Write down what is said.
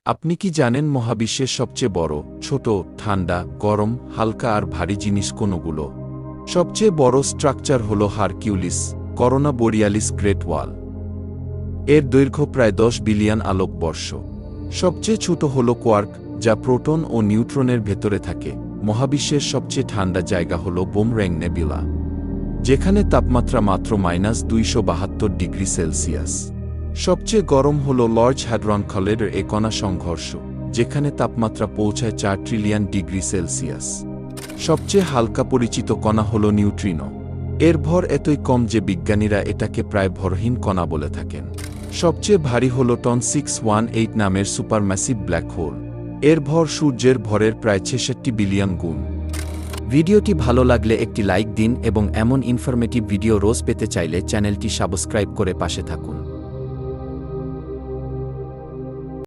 আপনি কি জানেন মহাবিশ্বের সবচেয়ে বড়, ছোট, ঠান্ডা, গরম, হালকা আর ভারী জিনিস কোনগুলো? সবচেয়ে বড় স্ট্রাকচার হল হারকিউলিস করোনা বোরিয়ালিস গ্রেট ওয়াল। এর দৈর্ঘ্য প্রায় 10 বিলিয়ন আলোকবর্ষ। সবচেয়ে ছোট হল কোয়ার্ক, যা প্রোটন ও নিউট্রনের ভেতরে থাকে। মহাবিশ্বের সবচেয়ে ঠান্ডা জায়গা হল বোমরেং নেবুলা, যেখানে তাপমাত্রা মাত্র -272 ডিগ্রি সেলসিয়াস। সবচেয়ে গরম হল লার্জ হ্যাডরন কলিডর এ কণা সংঘর্ষ, যেখানে তাপমাত্রা পৌঁছায় 4 ট্রিলিয়ন ডিগ্রি সেলসিয়াস। সবচেয়ে হালকা পরিচিত কণা হল নিউট্রিনো। এর ভর এতই কম যে বিজ্ঞানীরা এটাকে প্রায় ভরহীন কণা বলে থাকেন। সবচেয়ে ভারী হল টন 618 নামের সুপারম্যাসিভ ব্ল্যাক হোল। এর ভর সূর্যের ভরের প্রায় 66 বিলিয়ন গুণ। ভিডিওটি ভালো লাগলে একটি লাইক দিন এবং এমন ইনফরমেটিভ ভিডিও রোজ পেতে চাইলে চ্যানেলটি সাবস্ক্রাইব করে পাশে থাকুন।